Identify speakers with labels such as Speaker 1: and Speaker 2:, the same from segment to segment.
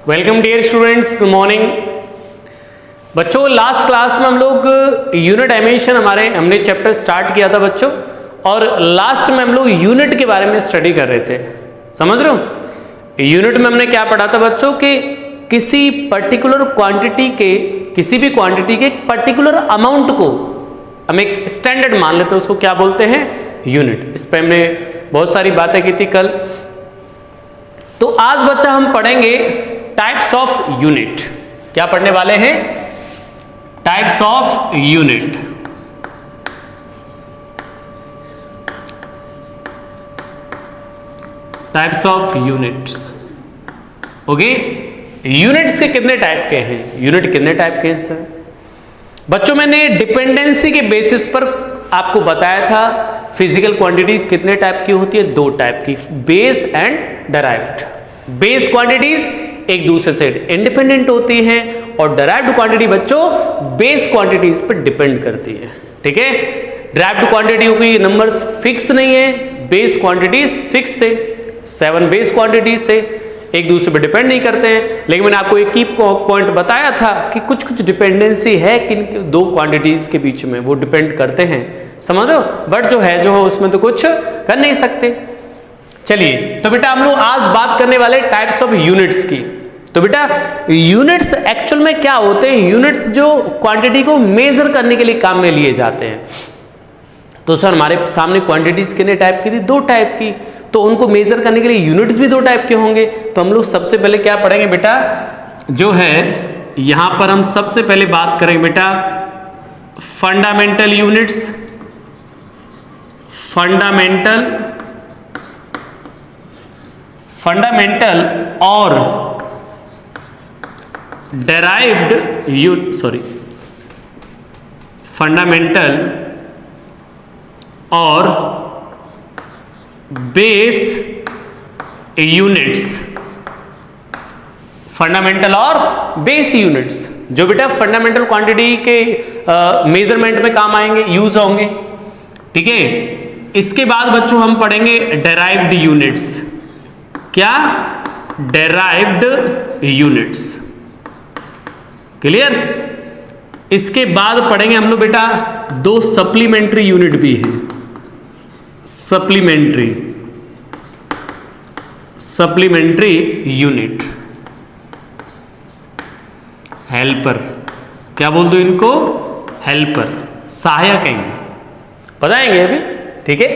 Speaker 1: Welcome dear students, good morning. बच्चों, last class में हम लोग यूनिट डायमेंशन हमने चैप्टर स्टार्ट किया था बच्चों, और लास्ट में हम लोग यूनिट के बारे में स्टडी कर रहे थे। समझ रहे हो? यूनिट में हमने क्या पढ़ा था बच्चों कि किसी पर्टिकुलर क्वांटिटी के, किसी भी क्वांटिटी के पर्टिकुलर अमाउंट को हम एक स्टैंडर्ड मान लेते हैं, उसको क्या बोलते हैं? यूनिट। इस पर हमने बहुत सारी बातें की थी कल। तो आज बच्चा हम पढ़ेंगे टाइप्स ऑफ यूनिट। क्या पढ़ने वाले हैं? Types of unit. Types of units. Okay, units के कितने टाइप के हैं? यूनिट कितने टाइप के हैं सर? बच्चों, मैंने डिपेंडेंसी के बेसिस पर आपको बताया था फिजिकल क्वांटिटी कितने टाइप की होती है? दो टाइप की, base and derived. Base quantities एक दूसरे से इंडिपेंडेंट होती हैं और डराइव्ड क्वांटिटी बच्चों बेस क्वांटिटीज पर डिपेंड करती है। ठीक है, डराइव्ड क्वांटिटी की नंबर्स फिक्स नहीं है, बेस क्वांटिटीज फिक्स थे। 7 बेस क्वांटिटीज से एक दूसरे पर डिपेंड नहीं करते हैं, लेकिन मैंने आपको एक की पॉइंट बताया था कि कुछ कुछ डिपेंडेंसी है किन दो क्वांटिटीज के बीच में, वो डिपेंड करते हैं। समझ रहे हो? बट जो है उसमें तो कुछ कर नहीं सकते। चलिए, तो बेटा हम लोग आज बात करने वाले टाइप्स ऑफ यूनिट्स की। तो बेटा यूनिट्स एक्चुअल में क्या होते हैं? यूनिट्स जो क्वांटिटी को मेजर करने के लिए काम में लिए जाते हैं। तो सर हमारे सामने क्वांटिटीज कितने टाइप की थी? 2 टाइप की। तो उनको मेजर करने के लिए यूनिट्स भी 2 टाइप के होंगे। तो हम लोग सबसे पहले क्या पढ़ेंगे बेटा? जो है यहां पर हम सबसे पहले बात करेंगे बेटा फंडामेंटल यूनिट्स। फंडामेंटल और डेराइव्ड फंडामेंटल और बेस यूनिट्स। फंडामेंटल और बेस यूनिट्स जो बेटा फंडामेंटल क्वांटिटी के मेजरमेंट में काम आएंगे, यूज होंगे। ठीक है, इसके बाद बच्चों हम पढ़ेंगे डेराइव्ड यूनिट्स। क्या? Derived units. क्लियर? इसके बाद पढ़ेंगे हम लोग बेटा 2 सप्लीमेंट्री यूनिट भी हैं। Supplementary unit, helper. क्या बोल दो इनको? हेल्पर, सहायक हैं, बताएंगे अभी। ठीक है,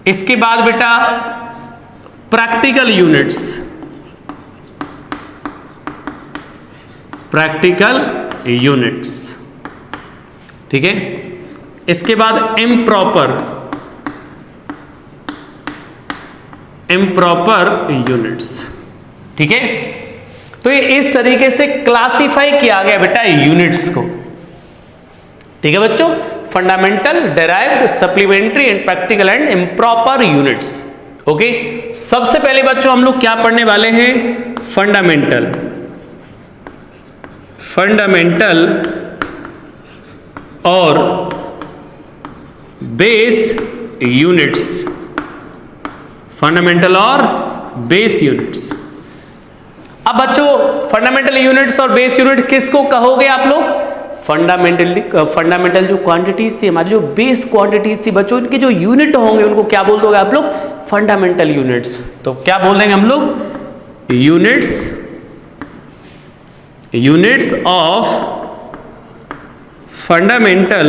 Speaker 1: इसके बाद बेटा प्रैक्टिकल यूनिट्स। ठीक है, इसके बाद इम्प्रॉपर यूनिट्स। ठीक है, तो ये इस तरीके से क्लासिफाई किया गया बेटा यूनिट्स को। ठीक है बच्चों, fundamental, derived, supplementary and practical and improper units. Okay, सबसे पहले बच्चों हम लोग क्या पढ़ने वाले हैं? फंडामेंटल और बेस यूनिट्स। फंडामेंटल और बेस यूनिट्स। अब बच्चों फंडामेंटल यूनिट्स और बेस यूनिट किसको कहोगे आप लोग? फंडामेंटल जो क्वांटिटीज थी, हमारी जो बेस क्वांटिटीज थी बच्चों, इनके जो यूनिट होंगे उनको क्या बोल दोगे आप लोग? Fundamental units. तो क्या बोल देंगे हम लोग? यूनिट्स ऑफ फंडामेंटल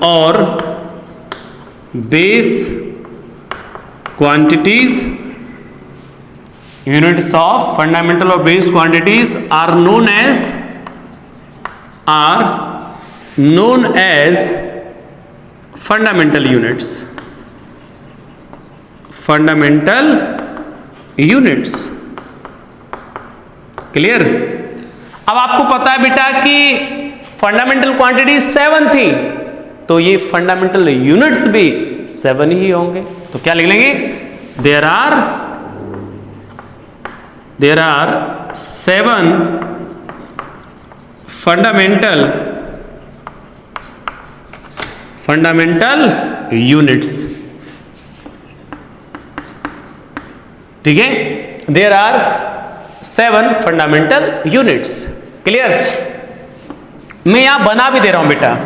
Speaker 1: और base quantities. Units of fundamental और base quantities are known as fundamental units. Clear? अब आपको पता है बेटा कि फंडामेंटल क्वांटिटी 7 थी, तो ये फंडामेंटल यूनिट्स भी 7 ही होंगे। तो क्या लिख लेंगे? There are 7 fundamental units. ठीक है, there are 7 fundamental units. Clear? मैं यहां बना भी दे रहा हूं बेटा,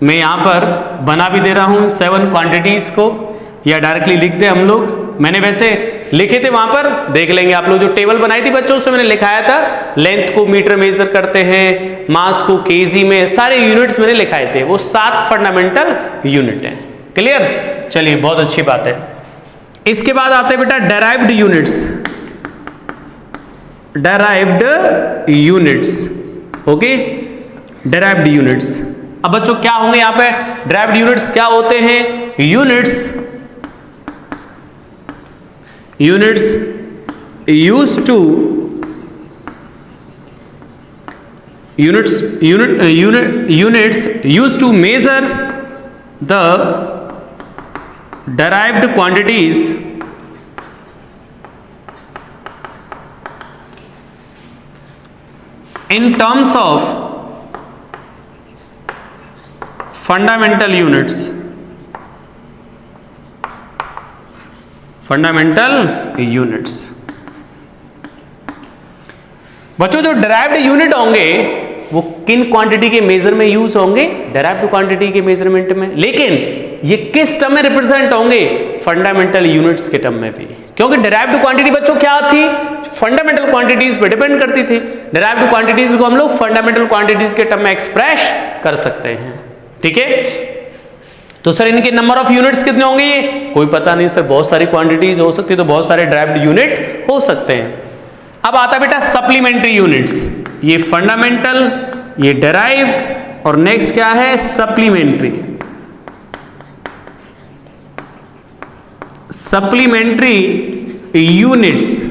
Speaker 1: मैं यहां पर बना भी दे रहा हूं 7 क्वांटिटीज को, या डायरेक्टली लिख दे हम लोग। मैंने वैसे लिखे थे वहां पर, देख लेंगे आप लोग। जो टेबल बनाई थी बच्चों उसमें मैंने लिखाया था, लेंथ को मीटर मेजर करते हैं, मास को केजी में, सारे यूनिट्स मैंने लिखाए थे। वो 7 फंडामेंटल यूनिट है। क्लियर? चलिए, बहुत अच्छी बात है। इसके बाद आते हैं बेटा derived units. Derived units, okay, derived units. अब बच्चों क्या होंगे यहां पे? डेराइव्ड यूनिट्स क्या होते हैं? Units used to measure the derived quantities in terms of fundamental units। Fundamental units. बच्चों जो डेराइव्ड यूनिट होंगे वो किन क्वांटिटी के मेजर में यूज होंगे? डेराइव्ड क्वांटिटी के मेजरमेंट में। लेकिन ये किस टर्म में रिप्रेजेंट होंगे? फंडामेंटल यूनिट्स के टर्म में भी। क्योंकि डेराइव्ड क्वांटिटी बच्चों क्या थी? फंडामेंटल क्वांटिटीज पे डिपेंड करती थी। डेराइव्ड क्वांटिटीज को हम लोग फंडामेंटल क्वांटिटीज के टर्म में एक्सप्रेस कर सकते हैं। ठीक है, तो सर इनके नंबर ऑफ यूनिट्स कितने होंगे? ये कोई पता नहीं सर, बहुत सारी क्वांटिटीज हो सकती है, तो बहुत सारे डेराइव्ड यूनिट हो सकते हैं। अब आता बेटा सप्लीमेंट्री यूनिट्स। ये फंडामेंटल, ये डेराइव्ड, और नेक्स्ट क्या है? सप्लीमेंट्री। सप्लीमेंट्री यूनिट्स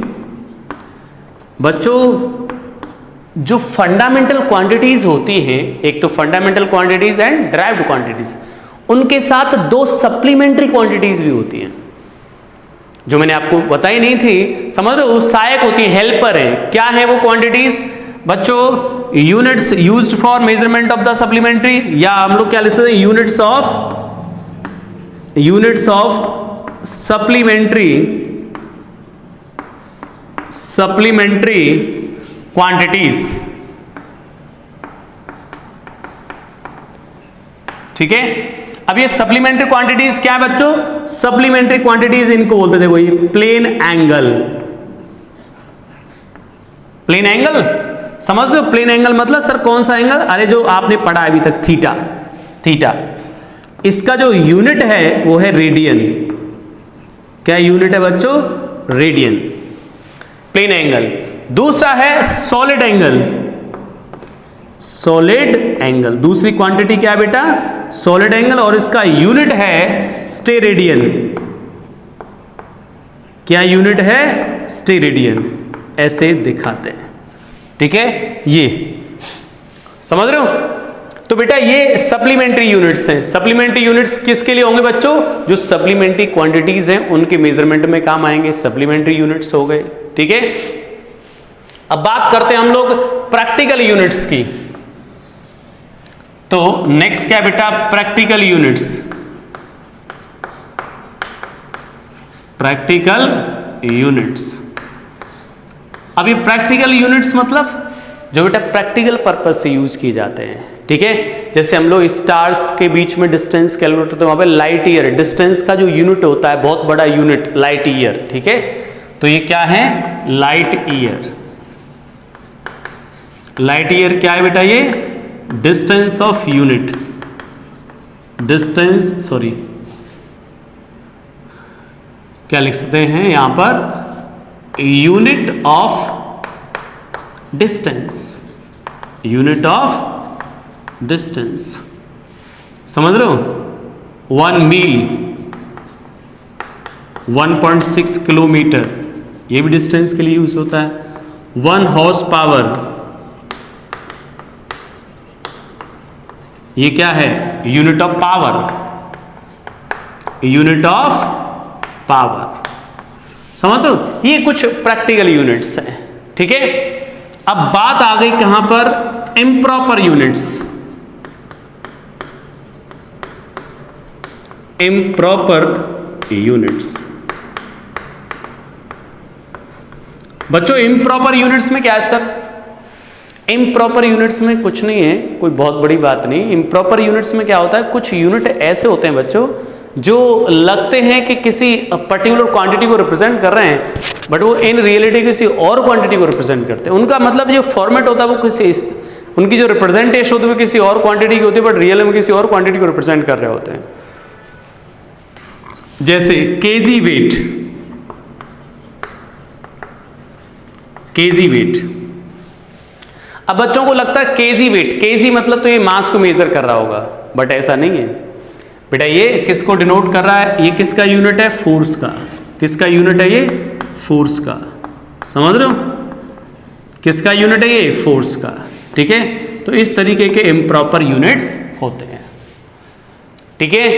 Speaker 1: बच्चों जो फंडामेंटल क्वांटिटीज होती हैं, एक तो fundamental quantities and derived quantities, उनके साथ 2 सप्लीमेंट्री क्वांटिटीज भी होती हैं जो मैंने आपको बताई नहीं थी। समझ रहे हो? सहायक होती है, हेल्पर है। क्या है वो क्वांटिटीज बच्चों? Units used for measurement of the supplementary, या हम लोग क्या लिख सकते हैं? Units of supplementary quantities. ठीक है, अब ये सप्लीमेंट्री क्वांटिटीज क्या है बच्चों? सप्लीमेंट्री क्वांटिटीज इनको बोलते थे वही प्लेन एंगल। प्लेन एंगल समझ लो। प्लेन एंगल मतलब सर कौन सा एंगल? अरे जो आपने पढ़ा अभी तक, थीटा। इसका जो यूनिट है वो है रेडियन। क्या यूनिट है बच्चों? Radian, plane angle. दूसरा है सॉलिड एंगल। दूसरी क्वांटिटी क्या है बेटा? सॉलिड एंगल, और इसका यूनिट है स्टेरेडियन। क्या यूनिट है? स्टेरेडियन। ऐसे दिखाते हैं। ठीक है, ये समझ रहे हो? तो बेटा ये सप्लीमेंट्री यूनिट्स हैं। सप्लीमेंट्री यूनिट्स किसके लिए होंगे बच्चों? जो सप्लीमेंट्री क्वांटिटीज हैं उनके मेजरमेंट में काम आएंगे, सप्लीमेंट्री यूनिट्स हो गए। ठीक है, अब बात करते हैं हम लोग प्रैक्टिकल यूनिट्स की। तो नेक्स्ट क्या बेटा? Practical units. Practical units. अब ये प्रैक्टिकल यूनिट्स मतलब जो बेटा प्रैक्टिकल पर्पस से यूज किए जाते हैं। ठीक है, जैसे हम लोग स्टार्स के बीच में डिस्टेंस कैलकुलेट करते हैं, वहां पे लाइट ईयर, डिस्टेंस का जो यूनिट होता है, बहुत बड़ा यूनिट, लाइट ईयर। ठीक है, तो ये क्या है? Light year. लाइट ईयर क्या है बेटा? ये डिस्टेंस ऑफ यूनिट, क्या लिख सकते हैं यहां पर? Unit of distance. समझ लो। 1 मील 1.6 किलोमीटर, ये भी डिस्टेंस के लिए यूज होता है। 1 हॉर्स पावर, ये क्या है? Unit of power. समझ लो, ये कुछ प्रैक्टिकल यूनिट्स हैं। ठीक है, अब बात आ गई कहां पर? Improper units. इम्प्रॉपर यूनिट्स बच्चों इम्प्रॉपर यूनिट्स में क्या है सर? इम्प्रॉपर यूनिट्स में कुछ नहीं है, कोई बहुत बड़ी बात नहीं। इम्प्रॉपर यूनिट्स में क्या होता है, कुछ यूनिट ऐसे होते हैं बच्चों जो लगते हैं कि किसी पर्टिकुलर क्वांटिटी को रिप्रेजेंट कर रहे हैं, बट वो इन रियलिटी किसी और क्वांटिटी को रिप्रेजेंट करते हैं। उनका मतलब जो फॉर्मेट होता है वो किसी, उनकी जो रिप्रेजेंटेशन होती है वो किसी और क्वांटिटी की होती है, बट रियल में किसी और क्वांटिटी को रिप्रेजेंट कर रहे होते हैं। जैसे केजी वेट, केजी वेट। अब बच्चों को लगता है केजी वेट, केजी मतलब तो ये मास को मेजर कर रहा होगा, बट ऐसा नहीं है बेटा। ये किसको डिनोट कर रहा है? ये किसका यूनिट है? फोर्स का। किसका यूनिट है ये? फोर्स का। समझ रहे हो? किसका यूनिट है ये? फोर्स का। ठीक है, तो इस तरीके के इम्प्रॉपर यूनिट्स होते हैं। ठीक है,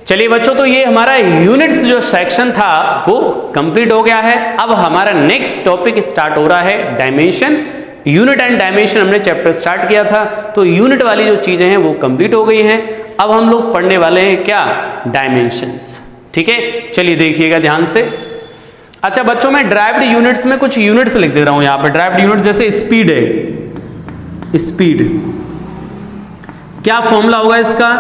Speaker 1: चलिए बच्चों, तो ये हमारा यूनिट्स जो सेक्शन था वो कंप्लीट हो गया है। अब हमारा नेक्स्ट टॉपिक स्टार्ट हो रहा है डायमेंशन। यूनिट एंड डायमेंशन हमने चैप्टर स्टार्ट किया था, तो यूनिट वाली जो चीजें हैं वो कंप्लीट हो गई हैं। अब हम लोग पढ़ने वाले हैं क्या? डायमेंशंस। ठीक है, चलिए देखिएगा ध्यान से। अच्छा बच्चों, मैं ड्राइव्ड यूनिट्स में कुछ यूनिट्स लिख दे रहा हूं यहां पर। ड्राइव्ड यूनिट जैसे स्पीड है, स्पीड क्या फॉर्मूला होगा इसका?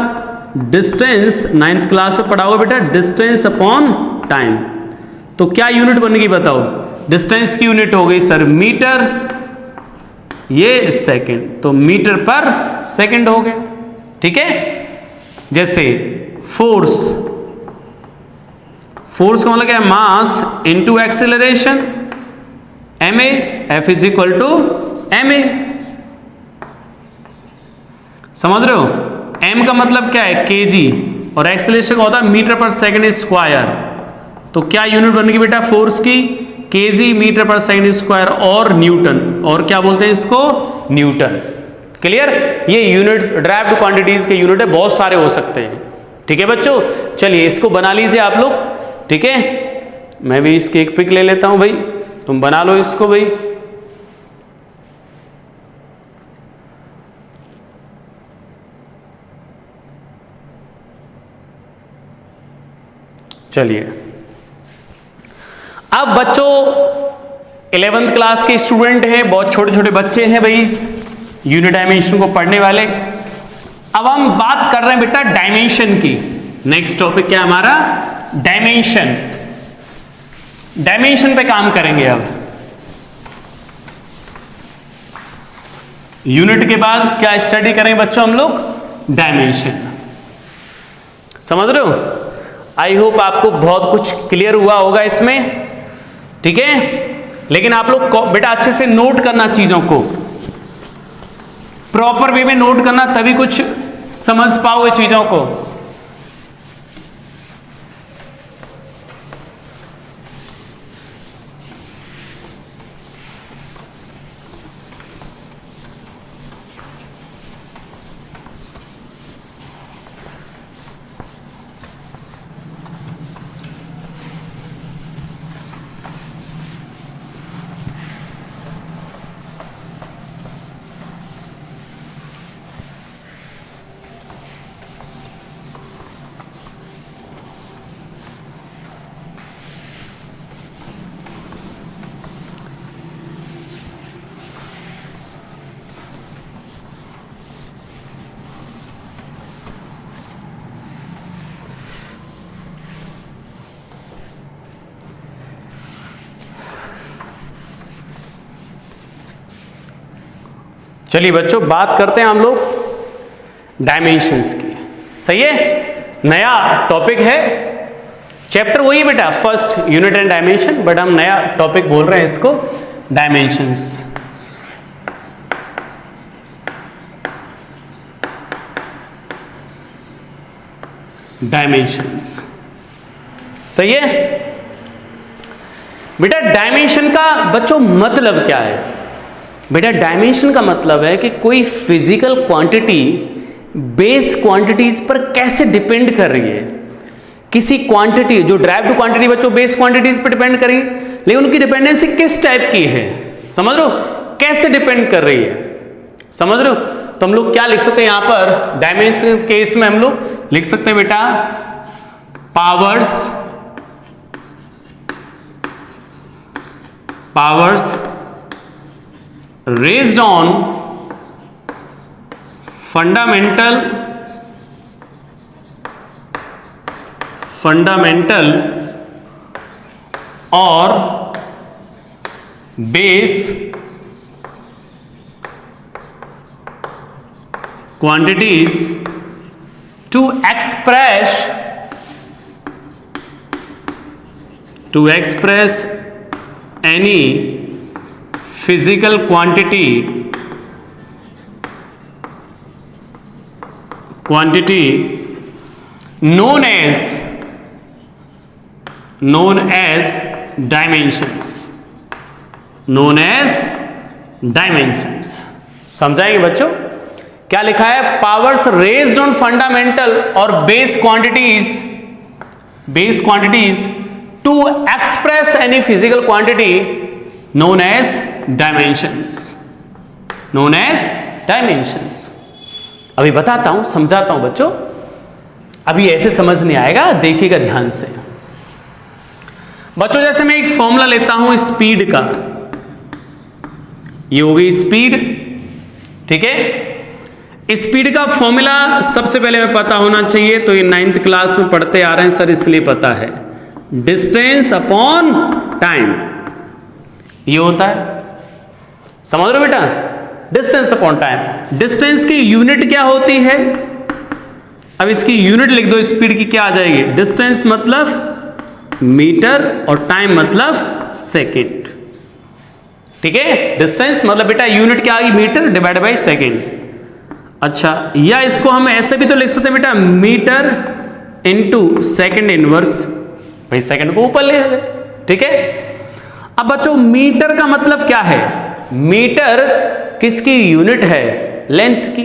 Speaker 1: डिस्टेंस, 9th क्लास में पढ़ा होगा बेटा, डिस्टेंस अपॉन टाइम। तो क्या यूनिट बनेगी बताओ? डिस्टेंस की यूनिट हो गई सर मीटर, ये सेकंड, तो मीटर पर सेकंड हो गया। ठीक है, जैसे फोर्स, फोर्स का मतलब क्या है? Mass into acceleration, ma, F is equal to ma। समझ रहे हो? m का मतलब क्या है? केजी, और एक्सेलरेशन का होता है मीटर पर सेकंड स्क्वायर। तो क्या यूनिट बनेगी बेटा फोर्स की? केजी मीटर पर सेकंड स्क्वायर, और न्यूटन, और क्या बोलते हैं इसको? न्यूटन। क्लियर? ये यूनिट्स ड्राइव्ड क्वांटिटीज के यूनिट है, बहुत सारे हो सकते हैं। ठीक है बच्चों, चलिए इसको बना लीजिए आप लोग। ठीक है, मैं भी इसकी एक पिक ले लेता हूं भाई, तुम बना लो इसको भाई। चलिए, अब बच्चों 11th क्लास के स्टूडेंट हैं, बहुत छोटे छोटे बच्चे हैं भाई इस यूनिट डायमेंशन को पढ़ने वाले। अब हम बात कर रहे हैं बेटा डायमेंशन की। नेक्स्ट टॉपिक क्या हमारा? डायमेंशन। डायमेंशन पे काम करेंगे अब। यूनिट के बाद क्या स्टडी करेंगे बच्चों हम लोग? डायमेंशन। समझ रहे हो? आई होप आपको बहुत कुछ क्लियर हुआ होगा इसमें। ठीक है, लेकिन आप लोग बेटा अच्छे से नोट करना, चीजों को प्रॉपर वे में नोट करना, तभी कुछ समझ पाओगे चीजों को। चलिए बच्चों, बात करते हैं हम लोग डायमेंशंस की। सही है, नया टॉपिक है, चैप्टर वही है बेटा, first unit and dimension, but हम नया टॉपिक बोल रहे हैं इसको डायमेंशंस। डायमेंशंस, सही है बेटा। डायमेंशन का बच्चों मतलब क्या है? बेटा डायमेंशन का मतलब है कि कोई फिजिकल क्वांटिटी बेस क्वांटिटीज पर कैसे डिपेंड कर रही है। किसी क्वांटिटी, जो ड्राइव्ड क्वांटिटी बच्चों बेस क्वांटिटीज पर डिपेंड करेंगी, लेकिन उनकी डिपेंडेंसी किस टाइप की है, समझ रहे हो? कैसे डिपेंड कर रही है, समझ रहे हो? तो हम लोग क्या लिख सकते हैं यहां पर डायमेंशन केस में? हम लोग लिख सकते हैं बेटा powers powers raised on fundamental or base quantities to express any physical quantity known as dimensions। समझाएंगे बच्चों? क्या लिखा है? पावर्स रेज्ड ऑन फंडामेंटल और base quantities to express any physical quantity known as dimensions। अभी बताता हूं, समझाता हूं बच्चों। अभी ऐसे समझ नहीं आएगा, देखिएगा ध्यान से बच्चों। जैसे मैं एक फॉर्मूला लेता हूं स्पीड का, ये हो गई स्पीड, ठीक है। स्पीड का फॉर्मूला सबसे पहले में पता होना चाहिए, तो ये 9th क्लास में पढ़ते आ रहे हैं सर, इसलिए पता है। डिस्टेंस अपॉन टाइम, ये होता है, समझ रहे हो बेटा? Distance upon time. डिस्टेंस की यूनिट क्या होती है? अब इसकी यूनिट लिख दो स्पीड की, क्या आ जाएगी? डिस्टेंस मतलब मीटर और टाइम मतलब सेकंड, ठीक है। डिस्टेंस मतलब बेटा यूनिट क्या आ गई? Metre divide by second. अच्छा, या इसको हम ऐसे भी तो लिख सकते हैं बेटा, मीटर इनटू सेकंड इनवर्स, भाई सेकंड को ऊपर ले गए, ठीक है। अब बच्चों मीटर का मतलब क्या है? मीटर किसकी यूनिट है? लेंथ की,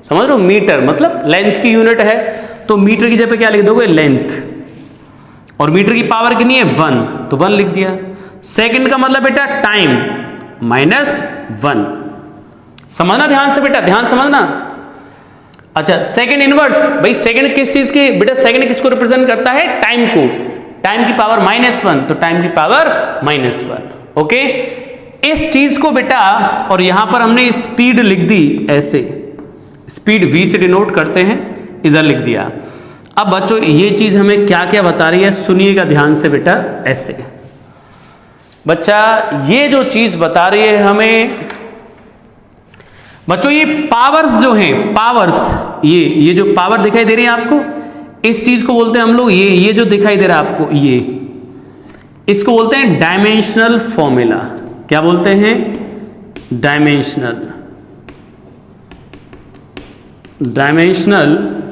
Speaker 1: समझ रहे हो? मीटर मतलब लेंथ की यूनिट है, तो मीटर की जगह पे क्या लिख दोगे? लेंथ। और मीटर की पावर कितनी है? 1, तो 1 लिख दिया। सेकंड का मतलब बेटा टाइम -1, समझना ध्यान से बेटा, ध्यान समझना। अच्छा, सेकंड इनवर्स, भाई सेकंड किस चीज की? बेटा सेकंड किसको रिप्रेजेंट करता है? टाइम को। टाइम की पावर -1, तो टाइम की पावर -1, ओके। इस चीज को बेटा, और यहां पर हमने स्पीड लिख दी ऐसे, स्पीड v से डिनोट करते हैं, इधर लिख दिया। अब बच्चों ये चीज हमें क्या क्या बता रही है, सुनिएगा ध्यान से बेटा। ऐसे बच्चा ये जो चीज बता रही है हमें बच्चों, ये पावर्स जो हैं, पावर्स, ये जो पावर दिखाई दे रही है आपको, इस चीज को बोलते हैं हम लोग, ये जो दिखाई दे रहा है आपको, ये इसको बोलते हैं डायमेंशनल फॉर्मूला। क्या बोलते हैं? Dimensional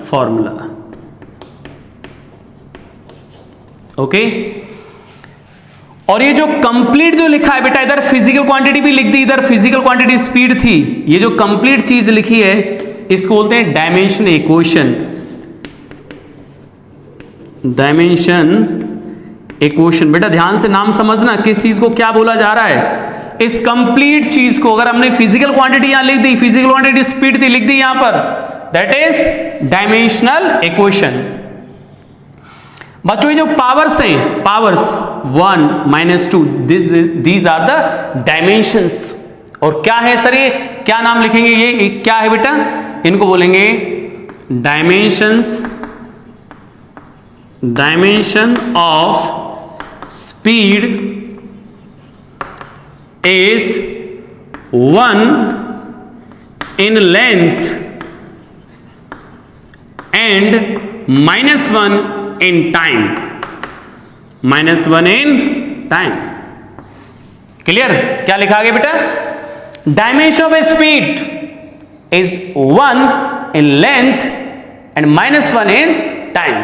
Speaker 1: formula, okay. और ये जो कंप्लीट जो लिखा है बेटा, इधर फिजिकल क्वांटिटी भी लिख दी, इधर फिजिकल क्वांटिटी स्पीड थी, ये जो कंप्लीट चीज लिखी है इसको बोलते हैं डायमेंशन इक्वेशन। बेटा ध्यान से नाम समझना, किस चीज को क्या बोला जा रहा है। इस कंप्लीट चीज को अगर हमने फिजिकल क्वांटिटी यहां लिख दी, फिजिकल क्वांटिटी स्पीड थी, लिख दी यहां पर, दैट इज डायमेंशनल इक्वेशन। बच्चों ये जो पावर्स हैं, powers 1, -2, these are the dimensions. और क्या है सर, ये क्या नाम लिखेंगे? ये क्या है बेटा? इनको बोलेंगे dimension of speed is 1 in length and -1 in time, -1 in time। Clear? क्या लिखा गया बेटा? Dimension of speed is 1 in length and -1 in time।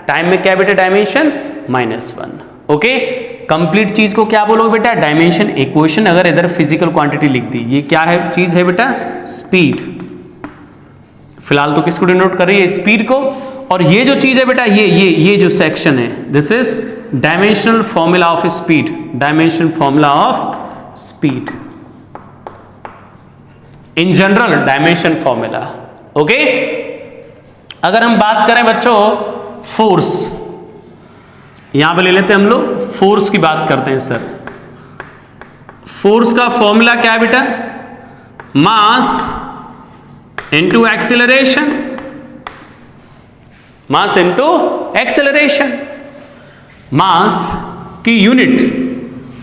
Speaker 1: Time में क्या बेटा? Dimension -1, okay. कंप्लीट चीज को क्या बोलोगे बेटा? Dimension equation. अगर इधर फिजिकल क्वांटिटी लिख दी, ये क्या है चीज है बेटा? स्पीड। फिलहाल तो किसको डिनोट कर रही है? स्पीड को। और ये जो चीज है बेटा, ये जो सेक्शन है, this is dimensional formula of speed, dimension formula of speed in general, dimension formula, okay. अगर हम बात करें बच्चों फोर्स, यहां पे ले लेते हैं हम लोग, फोर्स की बात करते हैं सर। फोर्स का फॉर्मूला क्या है बेटा? Mass into acceleration, mass into acceleration. Mass की यूनिट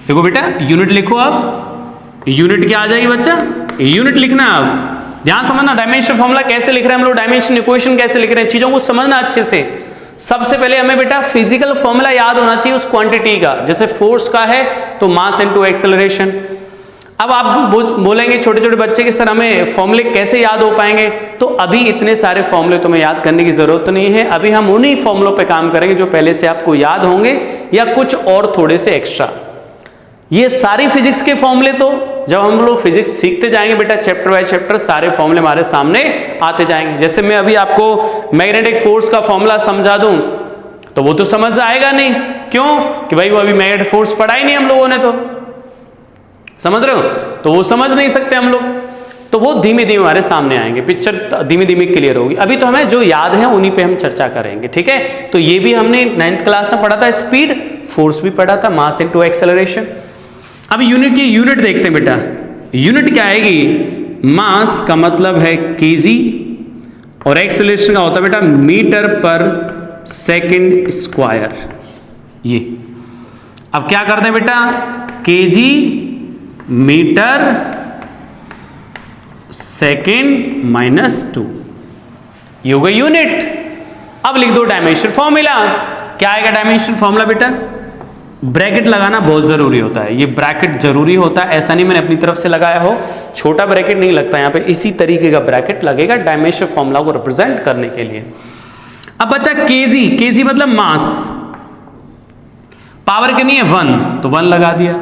Speaker 1: देखो बेटा, यूनिट लिखो आप। यूनिट क्या आ जाएगी बच्चा? यूनिट लिखना है आप। ध्यान समझना, डायमेंशन फॉर्मूला कैसे लिख रहे हैं हम लोग, डायमेंशन इक्वेशन कैसे लिख रहे हैं, चीजों को समझना अच्छे से। सबसे पहले हमें बेटा फिजिकल फॉर्मूला याद होना चाहिए उस क्वांटिटी का। जैसे फोर्स का है तो मास इनटू एक्सेलरेशन। अब आप बोलेंगे छोटे छोटे बच्चे कि सर हमें फॉर्मूले कैसे याद हो पाएंगे, तो अभी इतने सारे फॉर्मूले तुम्हें याद करने की जरूरत नहीं है। अभी हम उन्हीं फॉर्मूलों पे काम करेंगे जो पहले से आपको याद होंगे या कुछ और थोड़े से एक्स्ट्रा। ये सारी फिजिक्स के फॉर्मूले तो जब हम लोग फिजिक्स सीखते जाएंगे बेटा, चैप्टर बाय चैप्टर सारे फॉर्मूले हमारे सामने आते जाएंगे। जैसे मैं अभी आपको मैग्नेटिक फोर्स का फॉर्मूला समझा दूं तो वो तो समझ आएगा नहीं। क्यों? कि भाई वो अभी मैग्नेटिक फोर्स पढ़ा ही नहीं हम लोगों ने, तो समझ रहे हो, तो वो समझ नहीं सकते हम लोग। तो वो धीमे धीमे हमारे सामने आएंगे, पिक्चर धीमे धीमे क्लियर होगी। अभी तो हमें जो याद है उन्हीं पे हम चर्चा करेंगे, ठीक है। तो ये भी हमने 9th क्लास में पढ़ा था, स्पीड, फोर्स भी पढ़ा था, मास इनटू एक्सेलरेशन। अब यूनिट की यूनिट देखते हैं बेटा। यूनिट क्या आएगी? मास का मतलब है केजी और एक्सेलरेशन का होता है बेटा मीटर पर सेकंड स्क्वायर। ये अब क्या करते हैं बेटा? केजी मीटर सेकेंड -2, ये हो गई यूनिट। अब लिख दो डायमेंशन फॉर्मूला। क्या आएगा डायमेंशन फॉर्मूला बेटा? ब्रैकेट लगाना बहुत जरूरी होता है, ये ब्रैकेट जरूरी होता है, ऐसा नहीं मैंने अपनी तरफ से लगाया हो, छोटा ब्रैकेट नहीं लगता यहाँ पे, इसी तरीके का ब्रैकेट लगेगा डायमेंशन फॉर्मूला को रिप्रेजेंट करने के लिए। अब बच्चा केजी, केजी मतलब मास, पावर कितनी है 1, तो 1 लगा दिया।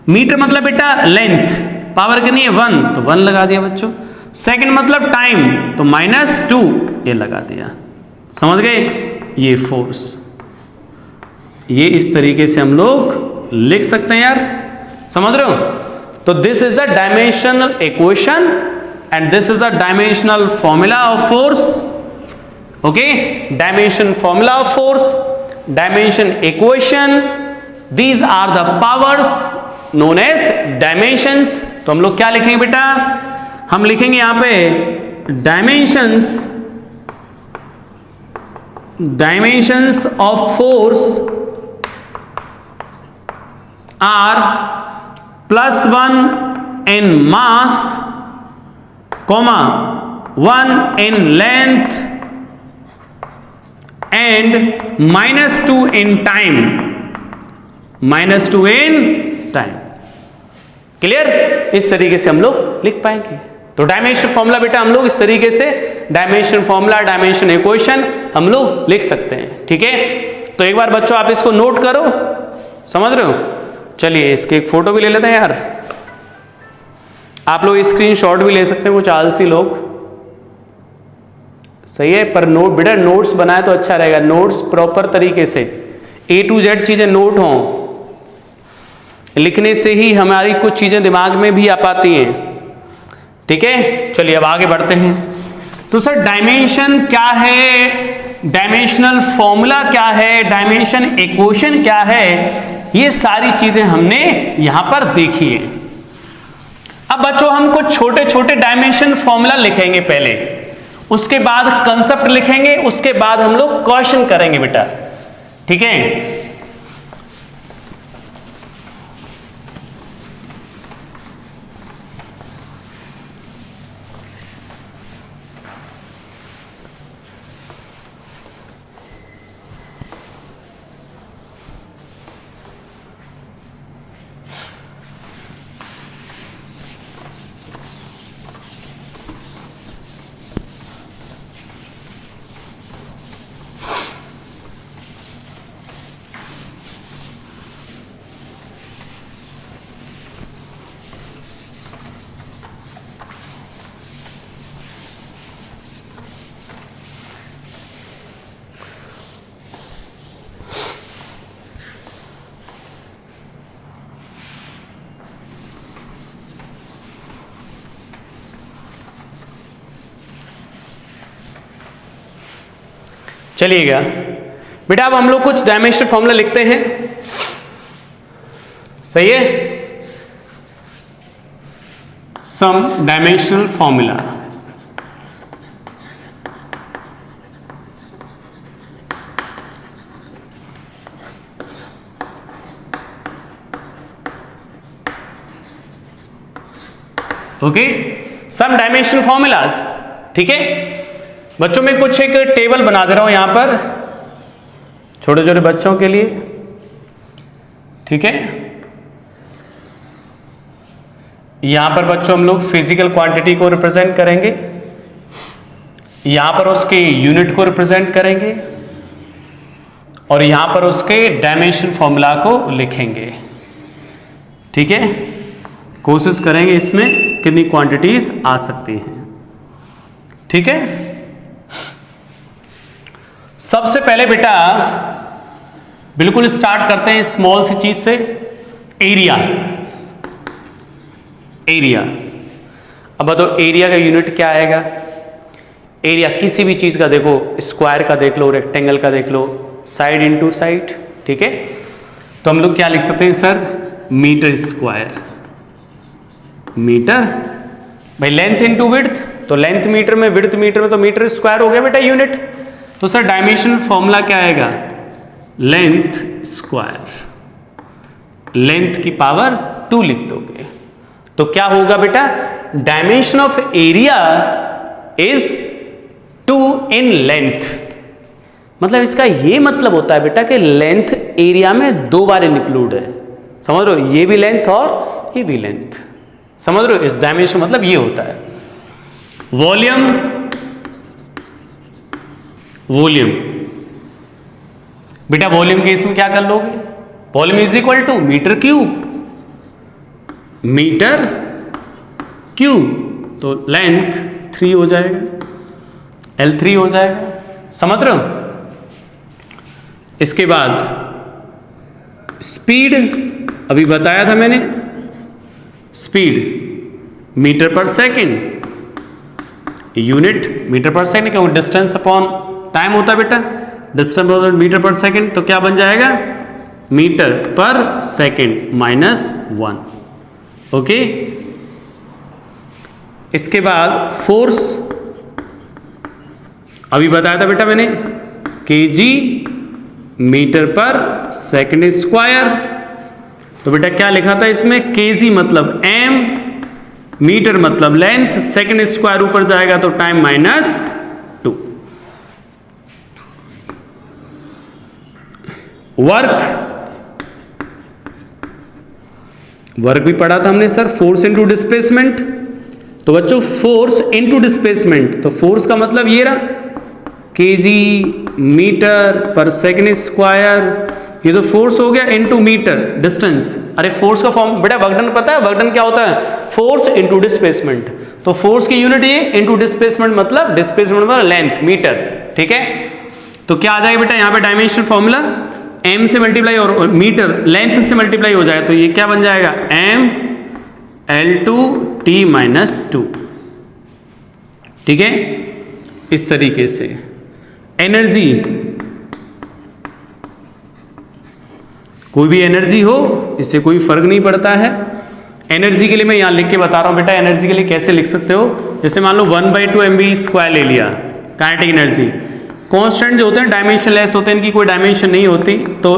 Speaker 1: मीटर मतलब बेटा लेंथ, पावर कितनी है 1, तो 1 लगा दिया बच्चों। सेकंड मतलब टाइम, तो -2 ये लगा दिया। समझ गए? ये फोर्स, ये इस तरीके से हम लोग लिख सकते हैं यार, समझ रहे हो? तो this is the dimensional equation and this is the dimensional formula of force. Okay, dimension formula of force, dimension equation, these are the powers known as dimensions. तो हम लोग क्या लिखेंगे बेटा? हम लिखेंगे यहां पे dimensions of force are +1 in mass, 1 in length and -2 in time, -2 in time। Clear? इस तरीके से हम लोग लिख पाएंगे। तो डायमेंशन फॉर्मूला बेटा हम लोग इस तरीके से डायमेंशन फॉर्मूला, डायमेंशन इक्वेशन हम लोग लिख सकते हैं, ठीक है। तो एक बार बच्चों आप इसको नोट करो, समझ रहे हो? चलिए इसके एक फोटो भी ले लेते हैं यार। आप लोग स्क्रीनशॉट भी ले सकते हैं, कुछ आलसी लोग, सही है। पर नोट बेटा नोट्स बनाए तो अच्छा रहेगा, नोट्स प्रॉपर तरीके से A to Z चीजें नोट हों, लिखने से ही हमारी कुछ चीजें दिमाग में भी आ पाती हैं, ठीक है। चलिए अब आगे बढ़ते हैं। तो सर डायमेंशन क्या है, डायमेंशनल फॉर्मूला क्या है, डायमेंशन इक्वेशन क्या है, ये सारी चीजें हमने यहां पर देखी है। अब बच्चों हम कुछ छोटे छोटे डायमेंशन फॉर्मूला लिखेंगे पहले, उसके बाद कंसेप्ट लिखेंगे, उसके बाद हम लोग क्वेश्चन करेंगे बेटा, ठीक है। चलिएगा बेटा अब हम लोग कुछ डायमेंशन फॉर्मूला लिखते हैं, सही है। सम डायमेंशनल फॉर्मूला। ओके, सम डायमेंशनल फॉर्मूलाज। ठीक है बच्चों, मैं कुछ एक टेबल बना दे रहा हूं यहां पर छोटे छोटे बच्चों के लिए। ठीक है, यहां पर बच्चों हम लोग फिजिकल क्वांटिटी को रिप्रेजेंट करेंगे, यहां पर उसके यूनिट को रिप्रेजेंट करेंगे और यहां पर उसके डायमेंशन फॉर्मूला को लिखेंगे। ठीक है, कोशिश करेंगे इसमें कितनी क्वांटिटीज आ सकती हैं। ठीक है, सबसे पहले बेटा बिल्कुल स्टार्ट करते हैं स्मॉल सी चीज से, एरिया। एरिया, अब बताओ एरिया का यूनिट क्या आएगा? एरिया किसी भी चीज का देखो, स्क्वायर का देख लो, रेक्टेंगल का देख लो, साइड इनटू साइड। ठीक है, तो हम लोग क्या लिख सकते हैं सर? Metre square. मीटर भाई लेंथ इनटू विड्थ, तो लेंथ मीटर में, विड्थ मीटर में, तो मीटर स्क्वायर हो गया बेटा यूनिट। तो सर डायमेंशनल फॉर्मूला क्या आएगा? लेंथ स्क्वायर, लेंथ की पावर 2 लिख दोगे तो क्या होगा बेटा? Dimension of area is 2 in length. मतलब इसका ये मतलब होता है बेटा कि लेंथ एरिया में 2 बार इंक्लूड है। समझ रहे हो, ये भी लेंथ और ये भी लेंथ। समझ रहे हो, इस डायमेंशन मतलब ये होता है। वॉल्यूम, वॉल्यूम बेटा वॉल्यूम केस में क्या कर लोगे? Volume is equal to metre cube, metre cube, तो लेंथ 3 हो जाएगा, L3 हो जाएगा। समझ रहे हो? इसके बाद स्पीड, अभी बताया था मैंने, स्पीड मीटर पर सेकेंड, यूनिट मीटर पर सेकेंड, क्योंकि डिस्टेंस अपॉन टाइम होता है बेटा, डिस्टेंस अपॉन मीटर पर सेकेंड, तो क्या बन जाएगा? मीटर पर सेकेंड -1। ओके, इसके बाद फोर्स, अभी बताया था बेटा मैंने, केजी मीटर पर सेकेंड स्क्वायर। तो बेटा क्या लिखा था इसमें? केजी मतलब एम, मीटर मतलब लेंथ, सेकेंड स्क्वायर ऊपर जाएगा तो टाइम -2। वर्क, वर्क भी पढ़ा था हमने सर, फोर्स इनटू डिस्प्लेसमेंट। तो बच्चों फोर्स इनटू डिस्प्लेसमेंट, तो फोर्स का मतलब ये रहा केजी मीटर पर सेकेंड स्क्वायर, ये तो फोर्स हो गया, इनटू मीटर डिस्टेंस। अरे फोर्स का फॉर्म बेटा वर्क डन पता है? वर्क डन क्या होता है? Force into displacement. तो फोर्स की यूनिट ये, इनटू डिस्प्लेसमेंट मतलब डिस्प्लेसमेंट मतलब लेंथ, मीटर। ठीक है, तो क्या आ जाएगा बेटा यहाँ पे डायमेंशन फॉर्मूला? m से मल्टीप्लाई और मीटर लेंथ से मल्टीप्लाई हो जाए तो ये क्या बन जाएगा? m L2 T -2। ठीक है, इस तरीके से। एनर्जी, कोई भी एनर्जी हो इससे कोई फर्क नहीं पड़ता है। एनर्जी के लिए मैं यहां लिख के बता रहा हूं बेटा, एनर्जी के लिए कैसे लिख सकते हो? जैसे मान लो 1/2 mv² ले लिया, काइनेटिक एनर्जी। कांस्टेंट जो होते हैं डायमेंशन लेस होते हैं, इनकी कोई डायमेंशन नहीं होती। तो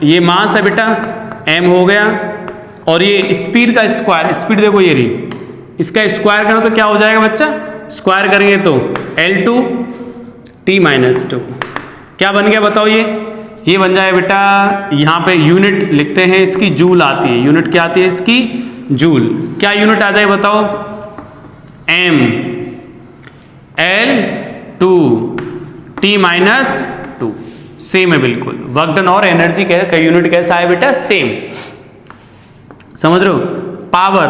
Speaker 1: ये मास है बेटा, m हो गया, और ये स्पीड का स्क्वायर, स्पीड देखो ये रही, इसका स्क्वायर करो तो क्या हो जाएगा बच्चा? स्क्वायर करेंगे तो L2 T -2। क्या बन गया बताओ? ये बन जाए बेटा, यहां पे यूनिट लिखते हैं इसकी, जूल आती है। यूनिट क्या आती है इसकी? जूल। क्या यूनिट आ जाए बताओ? m L2 T -2। सेम है बिल्कुल। वर्क डन और एनर्जी का यूनिट कैसा है बेटा? सेम। समझ रहे हो? पावर,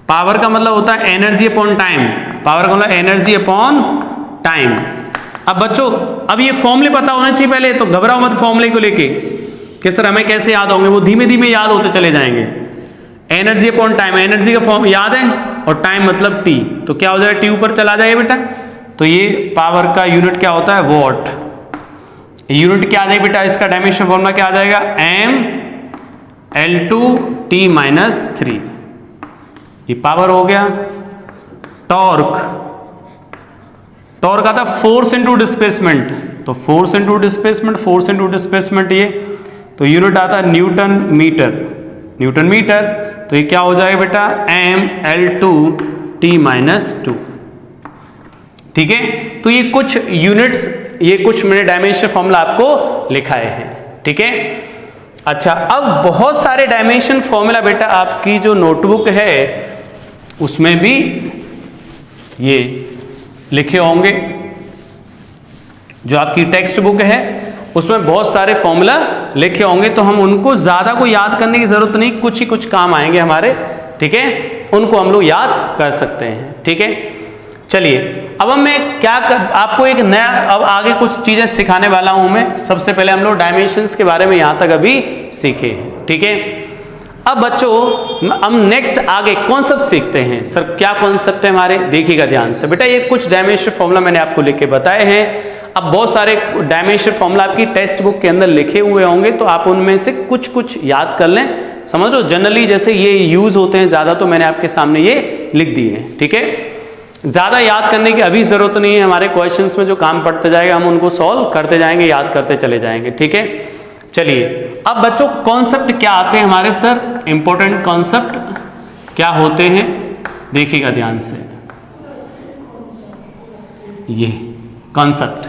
Speaker 1: पावर का मतलब होता है एनर्जी अपॉन टाइम। पावर का मतलब एनर्जी अपॉन टाइम। अब बच्चों अब ये फॉर्मूले पता होना चाहिए पहले, तो घबराओ मत फॉर्मूले को लेके कि सर हमें कैसे याद होंगे, वो धीमे धीमे याद होते चले जाएंगे। एनर्जी अपॉन टाइम, एनर्जी का फॉर्म याद है, और टाइम मतलब टी, तो क्या हो जाएगा? टी ऊपर चला जाएगा बेटा। तो ये पावर का यूनिट क्या होता है? वॉट। यूनिट क्या आ जाएगा बेटा? इसका डायमेंशन फॉर्मूला क्या आ जाएगा? m L2 T -3। ये पावर हो गया। टॉर्क, टॉर्क आता फोर्स इंटू डिस्प्लेसमेंट, तो force into displacement, force into displacement ये, तो यूनिट आता न्यूटन मीटर, न्यूटन मीटर। तो ये क्या हो जाएगा बेटा, mL2T-2। ठीक है, तो ये कुछ यूनिट्स, ये कुछ मैंने डायमेंशन फॉर्मूला आपको लिखाए हैं। ठीक है, अच्छा, अब बहुत सारे डायमेंशन फॉर्मूला बेटा आपकी जो नोटबुक है उसमें भी ये लिखे होंगे, जो आपकी टेक्स्ट बुक है उसमें बहुत सारे फॉर्मूला लिखे होंगे, तो हम उनको ज्यादा को याद करने की जरूरत नहीं, कुछ ही कुछ काम आएंगे हमारे। ठीक है, उनको हम लोग याद कर सकते हैं। ठीक है, चलिए अब मैं आपको एक नया, अब आगे कुछ चीजें सिखाने वाला हूं मैं। सबसे पहले हम लोग डायमेंशंस के बारे में यहां तक अभी सीखे हैं। ठीक है, अब बच्चों हम नेक्स्ट आगे कॉन्सेप्ट सीखते हैं। सर क्या कॉन्सेप्ट है हमारे, देखिएगा ध्यान से बेटा। ये कुछ डायमेंशन फॉर्मूला मैंने आपको लिख के बताए हैं। अब बहुत सारे डायमेंशन फॉर्मूला आपकी टेक्स्ट बुक के अंदर लिखे हुए होंगे, तो आप उनमें से कुछ कुछ याद कर लें। समझ लो, जनरली जैसे ये यूज होते हैं ज्यादा, तो मैंने आपके सामने ये लिख दिए हैं। ठीक है, ज्यादा याद करने की अभी जरूरत नहीं है। हमारे क्वेश्चंस में जो काम पड़ते जाएगा हम उनको सॉल्व करते जाएंगे, याद करते चले जाएंगे। ठीक है, चलिए अब बच्चों कॉन्सेप्ट क्या आते हैं हमारे सर, इंपॉर्टेंट कॉन्सेप्ट क्या होते हैं, देखिएगा ध्यान से। ये कॉन्सेप्ट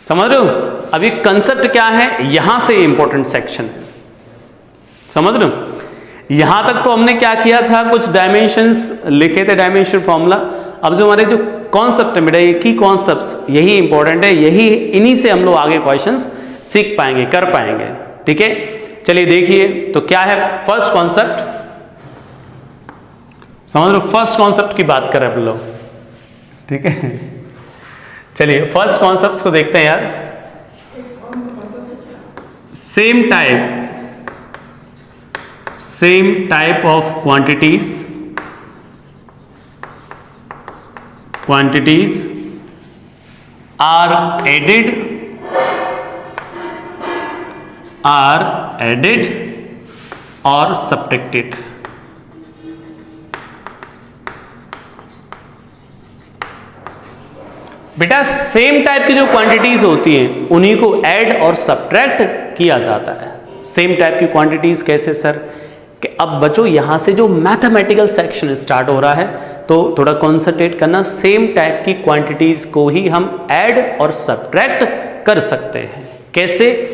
Speaker 1: समझ रहे हो, अब ये कॉन्सेप्ट क्या है, यहां से इंपॉर्टेंट सेक्शन है। समझ रहे हो, यहां तक तो हमने क्या किया था, कुछ डायमेंशंस लिखे थे, डायमेंशन फॉर्मूला। अब जो हमारे जो कॉन्सेप्ट है बेटा, ये की कॉन्सेप्ट्स यही इंपॉर्टेंट है, यही इन्हीं से हम लोग आगे क्वेश्चंस सीख पाएंगे, कर पाएंगे। ठीक है, चलिए देखिए तो क्या है फर्स्ट कॉन्सेप्ट, समझ लो फर्स्ट कॉन्सेप्ट की बात करें हम लोग। ठीक है, चलिए फर्स्ट कॉन्सेप्ट को देखते हैं यार। Same type of quantities are added or subtracted। बेटा सेम टाइप की जो क्वांटिटीज होती हैं उन्हीं को ऐड और सब्ट्रैक्ट किया जाता है। सेम टाइप की क्वांटिटीज कैसे सर, कि अब बच्चों यहां से जो मैथमेटिकल सेक्शन स्टार्ट हो रहा है, तो थोड़ा कॉन्सेंट्रेट करना। सेम टाइप की क्वांटिटीज को ही हम ऐड और सब्ट्रैक्ट कर सकते हैं। कैसे